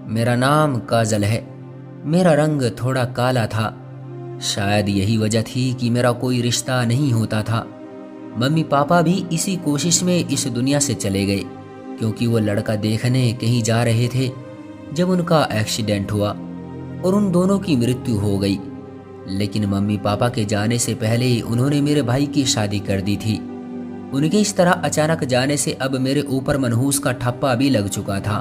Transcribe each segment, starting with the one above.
मेरा नाम काजल है। मेरा रंग थोड़ा काला था। शायद यही वजह थी कि मेरा कोई रिश्ता नहीं होता था। मम्मी पापा भी इसी कोशिश में इस दुनिया से चले गए, क्योंकि वो लड़का देखने कहीं जा रहे थे जब उनका एक्सीडेंट हुआ और उन दोनों की मृत्यु हो गई। लेकिन मम्मी पापा के जाने से पहले उन्होंने मेरे भाई की शादी कर दी थी। उनके इस तरह अचानक जाने से अब मेरे ऊपर मनहूस का ठप्पा भी लग चुका था,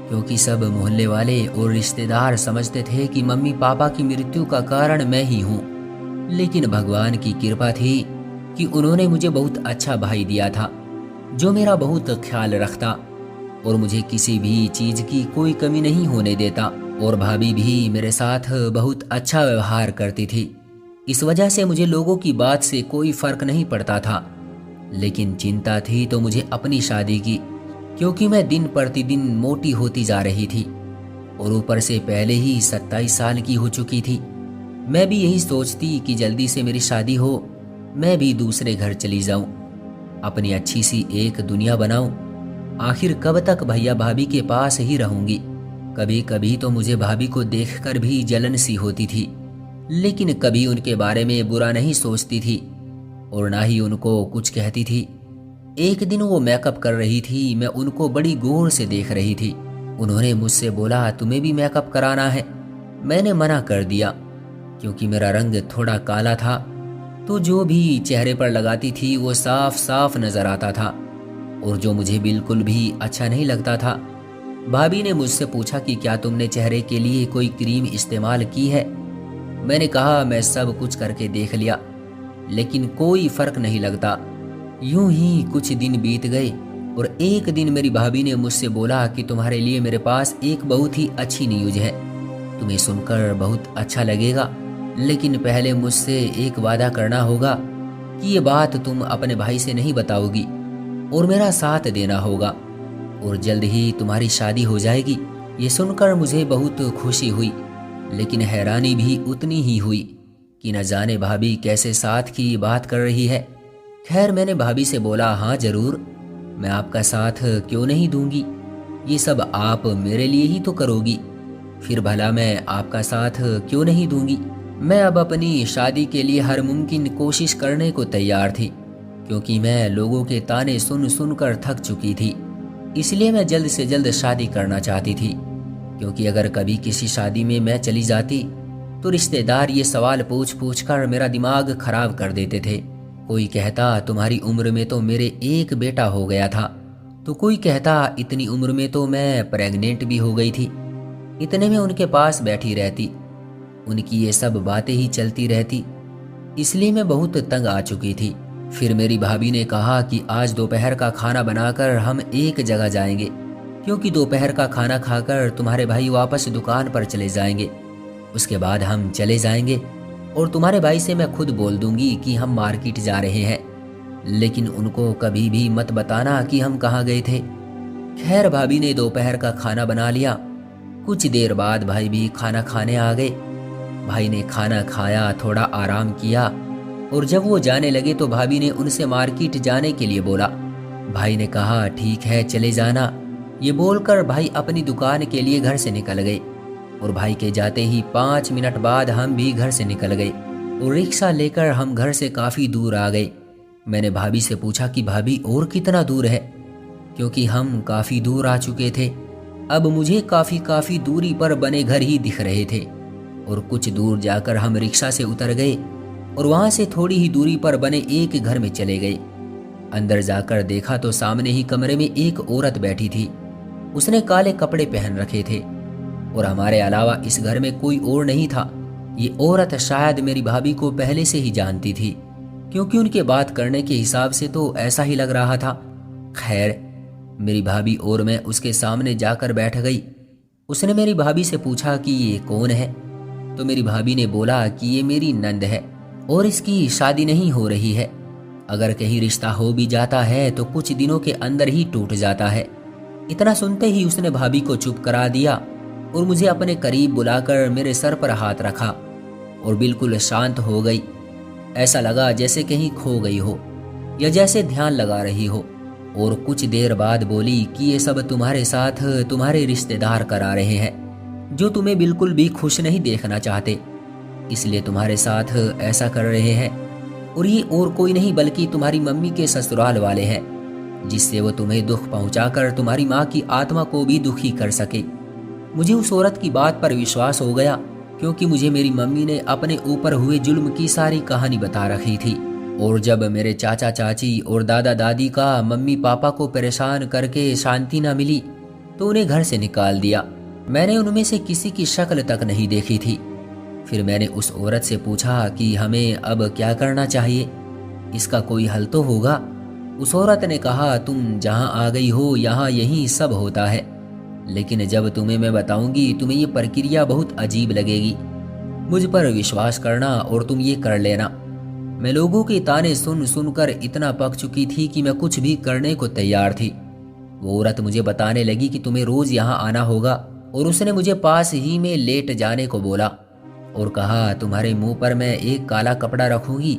क्योंकि सब मोहल्ले वाले और रिश्तेदार समझते थे कि मम्मी पापा की मृत्यु का कारण मैं ही हूँ। लेकिन भगवान की कृपा थी कि उन्होंने मुझे बहुत अच्छा भाई दिया था, जो मेरा बहुत ख्याल रखता और मुझे किसी भी चीज की कोई कमी नहीं होने देता। और भाभी भी मेरे साथ बहुत अच्छा व्यवहार करती थी। इस वजह से मुझे लोगों की बात से कोई फर्क नहीं पड़ता था। लेकिन चिंता थी तो मुझे अपनी शादी की, क्योंकि मैं दिन प्रतिदिन मोटी होती जा रही थी और ऊपर से पहले ही 27 साल की हो चुकी थी। मैं भी यही सोचती कि जल्दी से मेरी शादी हो, मैं भी दूसरे घर चली जाऊं, अपनी अच्छी सी एक दुनिया बनाऊं। आखिर कब तक भैया भाभी के पास ही रहूंगी। कभी कभी तो मुझे भाभी को देखकर भी जलन सी होती थी, लेकिन कभी उनके बारे में बुरा नहीं सोचती थी और ना ही उनको कुछ कहती थी। एक दिन वो मेकअप कर रही थी, मैं उनको बड़ी गौर से देख रही थी। उन्होंने मुझसे बोला, तुम्हें भी मेकअप कराना है? मैंने मना कर दिया, क्योंकि मेरा रंग थोड़ा काला था, तो जो भी चेहरे पर लगाती थी वो साफ साफ नजर आता था, और जो मुझे बिल्कुल भी अच्छा नहीं लगता था। भाभी ने मुझसे पूछा कि क्या तुमने चेहरे के लिए कोई क्रीम इस्तेमाल की है? मैंने कहा, मैं सब कुछ करके देख लिया, लेकिन कोई फर्क नहीं लगता। यूं ही कुछ दिन बीत गए और एक दिन मेरी भाभी ने मुझसे बोला कि तुम्हारे लिए मेरे पास एक बहुत ही अच्छी न्यूज है। तुम्हें सुनकर बहुत अच्छा लगेगा, लेकिन पहले मुझसे एक वादा करना होगा कि ये बात तुम अपने भाई से नहीं बताओगी और मेरा साथ देना होगा, और जल्द ही तुम्हारी शादी हो जाएगी। ये सुनकर मुझे बहुत खुशी हुई, लेकिन हैरानी भी उतनी ही हुई कि न जाने भाभी कैसे साथ की बात कर रही है। खैर, मैंने भाभी से बोला, हाँ जरूर, मैं आपका साथ क्यों नहीं दूंगी, ये सब आप मेरे लिए ही तो करोगी, फिर भला मैं आपका साथ क्यों नहीं दूंगी। मैं अब अपनी शादी के लिए हर मुमकिन कोशिश करने को तैयार थी, क्योंकि मैं लोगों के ताने सुन सुनकर थक चुकी थी। इसलिए मैं जल्द से जल्द शादी करना चाहती थी, क्योंकि अगर कभी किसी शादी में मैं चली जाती तो रिश्तेदार ये सवाल पूछ पूछ कर मेरा दिमाग खराब कर देते थे। कोई कहता, तुम्हारी उम्र में तो मेरे एक बेटा हो गया था, तो कोई कहता, इतनी उम्र में तो मैं प्रेग्नेंट भी हो गई थी। इतने में उनके पास बैठी रहती, उनकी ये सब बातें ही चलती रहती। इसलिए मैं बहुत तंग आ चुकी थी। फिर मेरी भाभी ने कहा कि आज दोपहर का खाना बनाकर हम एक जगह जाएंगे, क्योंकि दोपहर का खाना खाकर तुम्हारे भाई वापस दुकान पर चले जाएंगे। उसके बाद हम चले जाएंगे और तुम्हारे भाई से मैं खुद बोल दूंगी कि हम मार्केट जा रहे हैं, लेकिन उनको कभी भी मत बताना कि हम कहाँ गए थे। खैर, भाभी ने दोपहर का खाना बना लिया। कुछ देर बाद भाई भी खाना खाने आ गए। भाई ने खाना खाया, थोड़ा आराम किया, और जब वो जाने लगे तो भाभी ने उनसे मार्केट जाने के लिए बोला। भाई ने कहा, ठीक है चले जाना। ये बोलकर भाई अपनी दुकान के लिए घर से निकल गए, और भाई के जाते ही 5 मिनट बाद हम भी घर से निकल गए और रिक्शा लेकर हम घर से काफ़ी दूर आ गए। मैंने भाभी से पूछा कि भाभी और कितना दूर है, क्योंकि हम काफ़ी दूर आ चुके थे। अब मुझे काफ़ी दूरी पर बने घर ही दिख रहे थे, और कुछ दूर जाकर हम रिक्शा से उतर गए और वहाँ से थोड़ी ही दूरी पर बने एक घर में चले गए। अंदर जाकर देखा तो सामने ही कमरे में एक औरत बैठी थी। उसने काले कपड़े पहन रखे थे और हमारे अलावा इस घर में कोई और नहीं था। ये औरत शायद मेरी भाभी को पहले से ही जानती थी, क्योंकि उनके बात करने के हिसाब से तो ऐसा ही लग रहा था। खैर, मेरी भाभी और मैं उसके सामने जाकर बैठ गई। उसने मेरी भाभी से पूछा कि ये कौन है, तो मेरी भाभी ने बोला कि ये मेरी नंद है और इसकी शादी नहीं हो रही है। अगर कहीं रिश्ता हो भी जाता है तो कुछ दिनों के अंदर ही टूट जाता है। इतना सुनते ही उसने भाभी को चुप करा दिया और मुझे अपने करीब बुलाकर मेरे सर पर हाथ रखा और बिल्कुल शांत हो गई। ऐसा लगा जैसे कहीं खो गई हो या जैसे ध्यान लगा रही हो, और कुछ देर बाद बोली कि ये सब तुम्हारे साथ तुम्हारे रिश्तेदार करा रहे हैं। जो तुम्हें बिल्कुल भी खुश नहीं देखना चाहते, इसलिए तुम्हारे साथ ऐसा कर रहे हैं। और ये और कोई नहीं बल्कि तुम्हारी मम्मी के ससुराल वाले हैं, जिससे वो तुम्हें दुख पहुंचाकर तुम्हारी माँ की आत्मा को भी दुखी कर सके। मुझे उस औरत की बात पर विश्वास हो गया, क्योंकि मुझे मेरी मम्मी ने अपने ऊपर हुए जुल्म की सारी कहानी बता रखी थी। और जब मेरे चाचा चाची और दादा दादी का मम्मी पापा को परेशान करके शांति न मिली, तो उन्हें घर से निकाल दिया। मैंने उनमें से किसी की शक्ल तक नहीं देखी थी। फिर मैंने उस औरत से पूछा कि हमें अब क्या करना चाहिए, इसका कोई हल तो होगा। उस औरत ने कहा, तुम जहाँ आ गई हो यहाँ यही सब होता है, लेकिन जब तुम्हें मैं बताऊंगी तुम्हें ये प्रक्रिया बहुत अजीब लगेगी। मुझ पर विश्वास करना और तुम ये कर लेना। मैं लोगों के ताने सुन सुनकर इतना पक चुकी थी कि मैं कुछ भी करने को तैयार थी। वो औरत मुझे बताने लगी कि तुम्हें रोज यहाँ आना होगा, और उसने मुझे पास ही में लेट जाने को बोला और कहा, तुम्हारे मुंह पर मैं एक काला कपड़ा रखूंगी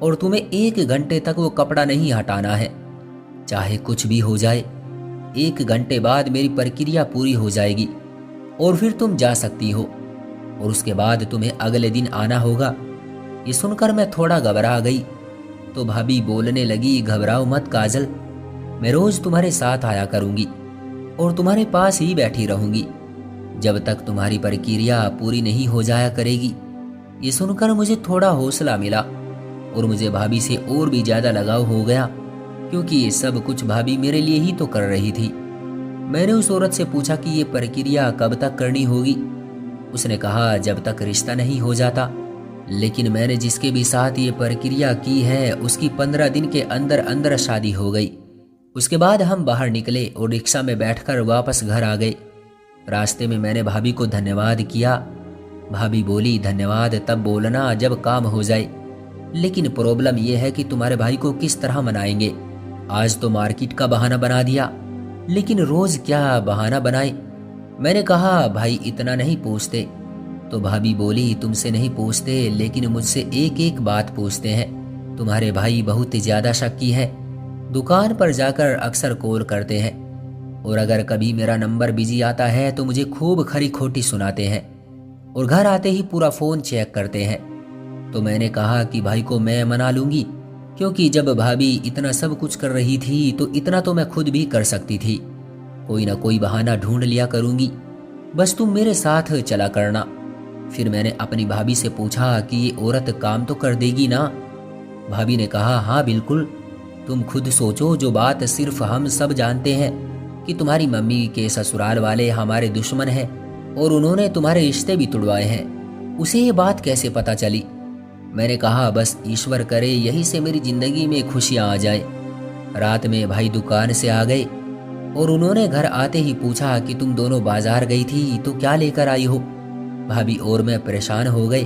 और तुम्हें 1 घंटे तक वो कपड़ा नहीं हटाना है, चाहे कुछ भी हो जाए। 1 घंटे बाद मेरी प्रक्रिया पूरी हो जाएगी और फिर तुम जा सकती हो, और उसके बाद तुम्हें अगले दिन आना होगा। ये सुनकर मैं थोड़ा घबरा गई। तो भाभी बोलने लगी, घबराओ मत काजल, मैं रोज तुम्हारे साथ आया करूंगी और तुम्हारे पास ही बैठी रहूंगी जब तक तुम्हारी प्रक्रिया पूरी नहीं हो जाया करेगी। ये सुनकर मुझे थोड़ा हौसला मिला और मुझे भाभी से और भी ज्यादा लगाव हो गया, क्योंकि ये सब कुछ भाभी मेरे लिए ही तो कर रही थी। मैंने उस औरत से पूछा कि ये प्रक्रिया कब तक करनी होगी। उसने कहा, जब तक रिश्ता नहीं हो जाता। लेकिन मैंने जिसके भी साथ ये प्रक्रिया की है उसकी 15 दिन के अंदर अंदर शादी हो गई। उसके बाद हम बाहर निकले और रिक्शा में बैठकर वापस घर आ गए। रास्ते में मैंने भाभी को धन्यवाद किया। भाभी बोली, धन्यवाद तब बोलना जब काम हो जाए, लेकिन प्रॉब्लम यह है कि तुम्हारे भाई को किस तरह मनाएंगे। आज तो मार्केट का बहाना बना दिया, लेकिन रोज क्या बहाना बनाए। मैंने कहा, भाई इतना नहीं पूछते। तो भाभी बोली, तुमसे नहीं पूछते, लेकिन मुझसे एक एक बात पूछते हैं। तुम्हारे भाई बहुत ज्यादा शक्की है, दुकान पर जाकर अक्सर कॉल करते हैं, और अगर कभी मेरा नंबर बिजी आता है तो मुझे खूब खरी खोटी सुनाते हैं, और घर आते ही पूरा फोन चेक करते हैं। तो मैंने कहा कि भाई को मैं मना लूंगी, क्योंकि जब भाभी इतना सब कुछ कर रही थी तो इतना तो मैं खुद भी कर सकती थी। कोई ना कोई बहाना ढूंढ लिया करूंगी, बस तुम मेरे साथ चला करना। फिर मैंने अपनी भाभी से पूछा कि ये औरत काम तो कर देगी ना। भाभी ने कहा, हाँ बिल्कुल, तुम खुद सोचो, जो बात सिर्फ हम सब जानते हैं कि तुम्हारी मम्मी के ससुराल वाले हमारे दुश्मन हैं और उन्होंने तुम्हारे रिश्ते भी तुड़वाए हैं, उसे ये बात कैसे पता चली। मैंने कहा, बस ईश्वर करे यही से मेरी जिंदगी में खुशियां आ जाए। रात में भाई दुकान से आ गए और उन्होंने घर आते ही पूछा कि तुम दोनों बाजार गई थी तो क्या लेकर आई हो। भाभी और मैं परेशान हो गए,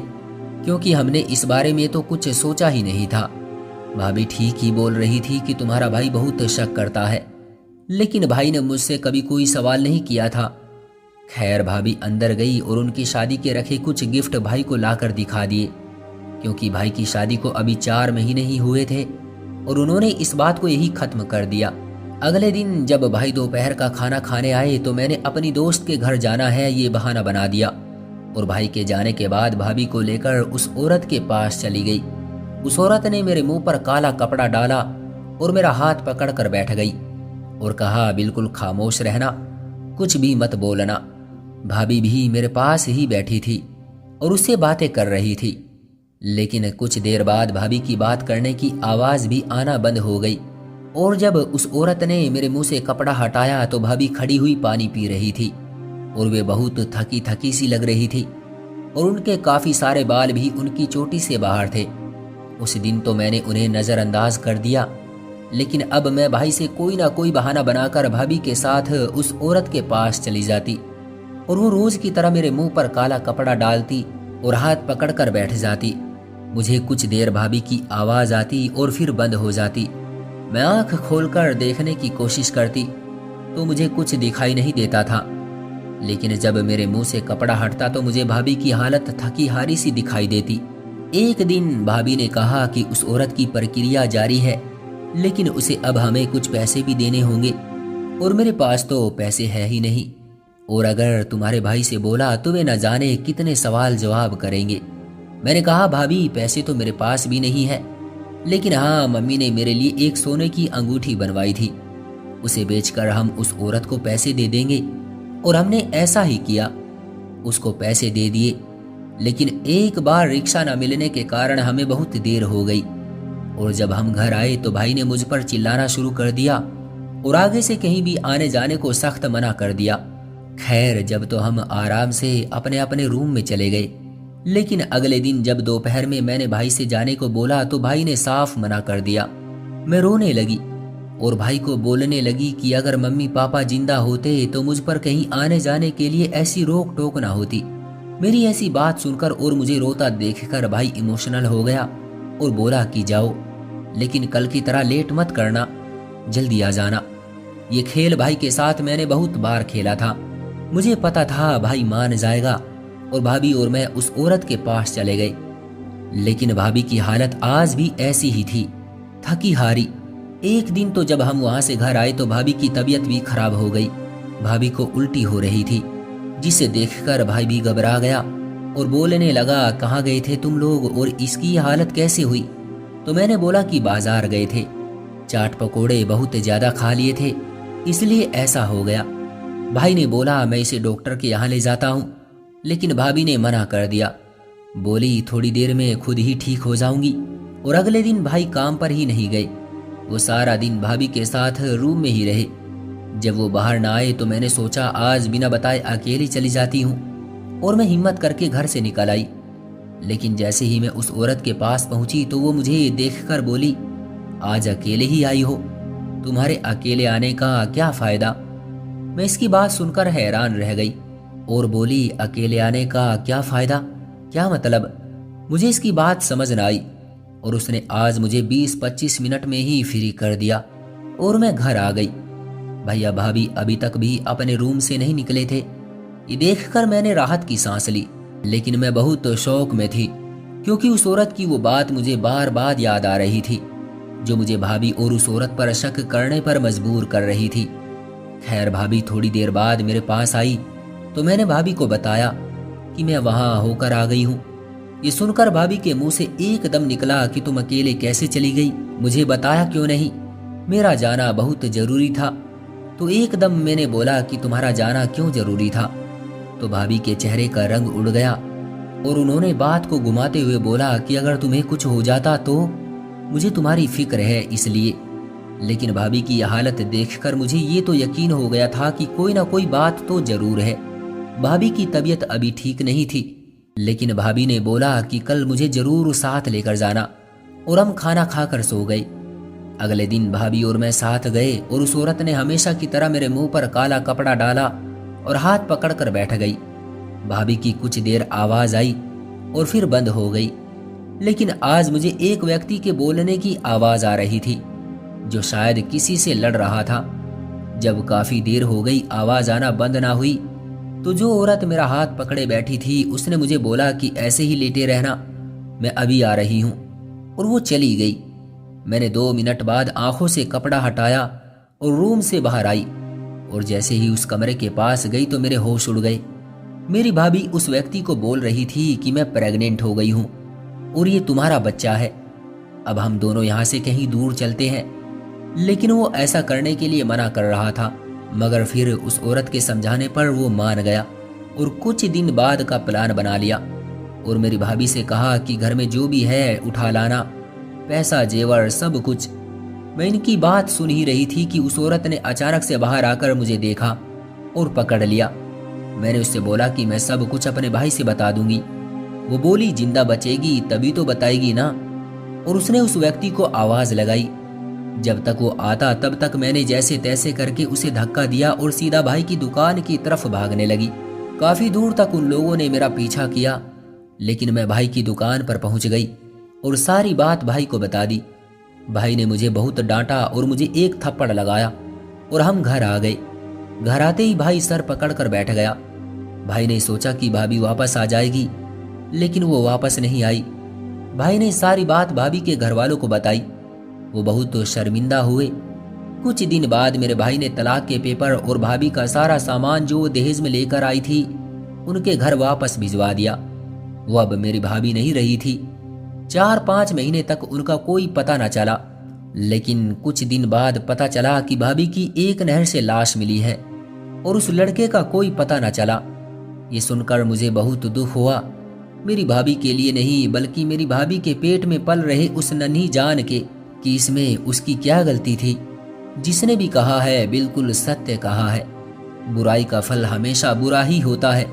क्योंकि हमने इस बारे में तो कुछ सोचा ही नहीं था। भाभी ठीक ही बोल रही थी कि तुम्हारा भाई बहुत शक करता है, लेकिन भाई ने मुझसे कभी कोई सवाल नहीं किया था। खैर, भाभी अंदर गई और उनकी शादी के रखे कुछ गिफ्ट भाई को लाकर दिखा दिए, क्योंकि भाई की शादी को अभी 4 महीने ही हुए थे और उन्होंने इस बात को यही खत्म कर दिया। अगले दिन जब भाई दोपहर का खाना खाने आए तो मैंने अपनी दोस्त के घर जाना है ये बहाना बना दिया, और भाई के जाने के बाद भाभी को लेकर उस औरत के पास चली गई। उस औरत ने मेरे मुंह पर काला कपड़ा डाला और मेरा हाथ पकड़कर बैठ गई और कहा, बिल्कुल खामोश रहना, कुछ भी मत बोलना। भाभी भी मेरे पास ही बैठी थी और उससे बातें कर रही थी, लेकिन कुछ देर बाद भाभी की बात करने की आवाज भी आना बंद हो गई। और जब उस औरत ने मेरे मुंह से कपड़ा हटाया तो भाभी खड़ी हुई पानी पी रही थी और वे बहुत थकी थकी सी लग रही थी, और उनके काफी सारे बाल भी उनकी चोटी से बाहर थे। उस दिन तो मैंने उन्हें नजरअंदाज कर दिया, लेकिन अब मैं भाई से कोई ना कोई बहाना बनाकर भाभी के साथ उस औरत के पास चली जाती, और वो रोज की तरह मेरे मुंह पर काला कपड़ा डालती और हाथ पकड़कर बैठ जाती। मुझे कुछ देर भाभी की आवाज आती और फिर बंद हो जाती। मैं आंख खोलकर देखने की कोशिश करती तो मुझे कुछ दिखाई नहीं देता था, लेकिन जब मेरे मुंह से कपड़ा हटता तो मुझे भाभी की हालत थकी हारी सी दिखाई देती। एक दिन भाभी ने कहा कि उस औरत की प्रक्रिया जारी है, लेकिन उसे अब हमें कुछ पैसे भी देने होंगे, और मेरे पास तो पैसे है ही नहीं। और अगर तुम्हारे भाई से बोला तो वे न जाने कितने सवाल जवाब करेंगे। मैंने कहा, भाभी पैसे तो मेरे पास भी नहीं है, लेकिन हाँ, मम्मी ने मेरे लिए एक सोने की अंगूठी बनवाई थी, उसे बेचकर हम उस औरत को पैसे दे देंगे। और हमने ऐसा ही किया, उसको पैसे दे दिए। लेकिन एक बार रिक्शा न मिलने के कारण हमें बहुत देर हो गई, और जब हम घर आए तो भाई ने मुझ पर चिल्लाना शुरू कर दिया और आगे से कहीं भी आने जाने को सख्त मना कर दिया। खैर, जब तो हम आराम से अपने अपने रूम में चले गए, लेकिन अगले दिन जब दोपहर में मैंने भाई से जाने को बोला तो भाई ने साफ मना कर दिया। मैं रोने लगी और भाई को बोलने लगी कि अगर मम्मी पापा जिंदा होते तो मुझ पर कहीं आने जाने के लिए ऐसी रोक टोक ना होती। मेरी ऐसी बात सुनकर और मुझे रोता देखकर भाई इमोशनल हो गया और बोला कि जाओ, लेकिन कल की तरह लेट मत करना, जल्दी आ जाना। ये खेल भाई के साथ मैंने बहुत बार खेला था। मुझे पता था भाई मान जाएगा और भाभी और मैं उस औरत के पास चले गए। लेकिन भाभी की हालत आज भी ऐसी ही थी, थकी हारी। एक दिन तो जब हम वहां से घर आए तो भाभी की तबीयत भी खराब हो गई। भाभी को उल्टी हो रही थी, जिसे देखकर भाई भी घबरा गया और बोलने लगा, कहाँ गए थे तुम लोग और इसकी ये हालत कैसे हुई? तो मैंने बोला कि बाजार गए थे, चाट पकोड़े बहुत ज्यादा खा लिए थे, इसलिए ऐसा हो गया। भाई ने बोला, मैं इसे डॉक्टर के यहाँ ले जाता हूँ, लेकिन भाभी ने मना कर दिया। बोली, थोड़ी देर में खुद ही ठीक हो जाऊंगी। और अगले दिन भाई काम पर ही नहीं गए, वो सारा दिन भाभी के साथ रूम में ही रहे। जब वो बाहर ना आए तो मैंने सोचा आज बिना बताए अकेली चली जाती हूँ, और मैं हिम्मत करके घर से निकल आई। लेकिन जैसे ही मैं उस औरत के पास पहुंची तो वो मुझे देखकर बोली, आज अकेले ही आई हो, तुम्हारे अकेले आने का क्या फायदा? मैं इसकी बात सुनकर हैरान रह गई और बोली, अकेले आने का क्या फायदा? क्या मतलब? मुझे इसकी बात समझ न आई और उसने आज मुझे 20-25 मिनट में ही फ्री कर दिया और मैं घर आ गई। भैया भाभी अभी तक भी अपने रूम से नहीं निकले थे। ये देखकर मैंने राहत की सांस ली, लेकिन मैं बहुत शौक में थी, क्योंकि उस औरत की वो बात मुझे बार बार याद आ रही थी, जो मुझे भाभी और उस औरत पर शक करने पर मजबूर कर रही थी। खैर, भाभी थोड़ी देर बाद मेरे पास आई तो मैंने भाभी को बताया कि मैं वहां होकर आ गई हूँ। ये सुनकर भाभी के मुंह से एकदम निकला कि तुम अकेले कैसे चली गई? मुझे बताया क्यों नहीं? मेरा जाना बहुत जरूरी था। तो एकदम मैंने बोला कि तुम्हारा जाना क्यों जरूरी था? तो भाभी के चेहरे का रंग उड़ गया और उन्होंने बात को घुमाते हुए बोला कि अगर तुम्हें कुछ हो जाता तो? मुझे तुम्हारी फिक्र है इसलिए। लेकिन भाभी की यह हालत देखकर मुझे ये तो यकीन हो गया था कि कोई ना कोई बात तो जरूर है। भाभी की तबीयत अभी ठीक नहीं थी, लेकिन भाभी ने बोला कि कल मुझे जरूर साथ लेकर जाना, और हम खाना खाकर सो गए। अगले दिन भाभी और मैं साथ गए और उस औरत ने हमेशा की तरह मेरे मुंह पर काला कपड़ा डाला और हाथ पकड़कर बैठ गई। भाभी की कुछ देर आवाज आई और फिर बंद हो गई, लेकिन आज मुझे एक व्यक्ति के बोलने की आवाज आ रही थी, जो शायद किसी से लड़ रहा था। जब काफी देर हो गई आवाज आना बंद ना हुई तो जो औरत मेरा हाथ पकड़े बैठी थी उसने मुझे बोला कि ऐसे ही लेटे रहना, मैं अभी आ रही हूं, और वो चली गई। मैंने 2 मिनट बाद आंखों से कपड़ा हटाया और रूम से बाहर आई, और जैसे ही उस कमरे के पास गई तो मेरे होश उड़ गए। मेरी भाभी उस व्यक्ति को बोल रही थी कि मैं प्रेग्नेंट हो गई हूं और ये तुम्हारा बच्चा है, अब हम दोनों यहाँ से कहीं दूर चलते हैं। लेकिन वो ऐसा करने के लिए मना कर रहा था, मगर फिर उस औरत के समझाने पर वो मान गया और कुछ दिन बाद का प्लान बना लिया और मेरी भाभी से कहा कि घर में जो भी है उठा लाना, पैसा जेवर सब कुछ। मैं इनकी बात सुन ही रही थी कि उस औरत ने अचानक से बाहर आकर मुझे देखा और पकड़ लिया। मैंने उससे बोला कि मैं सब कुछ अपने भाई से बता दूंगी। वो बोली, जिंदा बचेगी तभी तो बताएगी ना, और उसने उस व्यक्ति को आवाज लगाई। जब तक वो आता तब तक मैंने जैसे तैसे करके उसे धक्का दिया और सीधा भाई की दुकान की तरफ भागने लगी। काफी दूर तक उन लोगों ने मेरा पीछा किया, लेकिन मैं भाई की दुकान पर पहुंच गई और सारी बात भाई को बता दी। भाई ने मुझे बहुत डांटा और मुझे एक थप्पड़ लगाया और हम घर आ गए। घर आते ही भाई सर पकड़कर बैठ गया। भाई ने सोचा कि भाभी वापस आ जाएगी, लेकिन वो वापस नहीं आई। भाई ने सारी बात भाभी के घर वालों को बताई। वो बहुत शर्मिंदा हुए कुछ दिन बाद मेरे भाई ने तलाक के पेपर और भाभी का सारा सामान जो वो दहेज में लेकर आई थी उनके घर वापस भिजवा दिया। वो अब मेरी भाभी नहीं रही थी। 4-5 महीने तक उनका कोई पता न चला, लेकिन कुछ दिन बाद पता चला कि भाभी की एक नहर से लाश मिली है और उस लड़के का कोई पता न चला। ये सुनकर मुझे बहुत दुख हुआ, मेरी भाभी के लिए नहीं बल्कि मेरी भाभी के पेट में पल रहे उस नन्ही जान के, कि इसमें उसकी क्या गलती थी। जिसने भी कहा है बिल्कुल सत्य कहा है, बुराई का फल हमेशा बुरा ही होता है।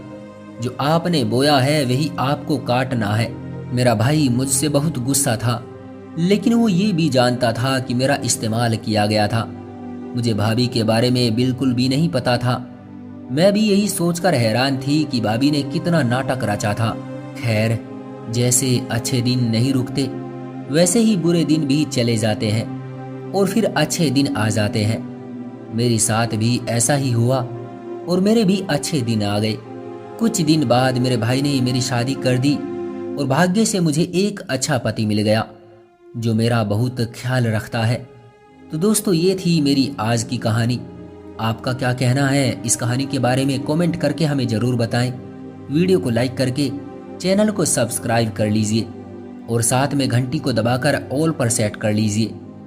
जो आपने बोया है वही आपको काटना है। मेरा भाई मुझसे बहुत गुस्सा था, लेकिन वो ये भी जानता था कि मेरा इस्तेमाल किया गया था। मुझे भाभी के बारे में बिल्कुल भी नहीं पता था। मैं भी यही सोचकर हैरान थी कि भाभी ने कितना नाटक रचा था। खैर, जैसे अच्छे दिन नहीं रुकते वैसे ही बुरे दिन भी चले जाते हैं और फिर अच्छे दिन आ जाते हैं। मेरे साथ भी ऐसा ही हुआ और मेरे भी अच्छे दिन आ गए। कुछ दिन बाद मेरे भाई ने मेरी शादी कर दी और भाग्य से मुझे एक अच्छा पति मिल गया जो मेरा बहुत ख्याल रखता है। तो दोस्तों, ये थी मेरी आज की कहानी। आपका क्या कहना है इस कहानी के बारे में कमेंट करके हमें ज़रूर बताएं। वीडियो को लाइक करके चैनल को सब्सक्राइब कर लीजिए और साथ में घंटी को दबाकर ऑल पर सेट कर लीजिए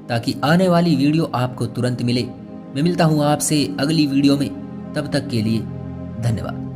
ताकि आने वाली वीडियो आपको तुरंत मिले। मैं मिलता हूँ आपसे अगली वीडियो में, तब तक के लिए धन्यवाद।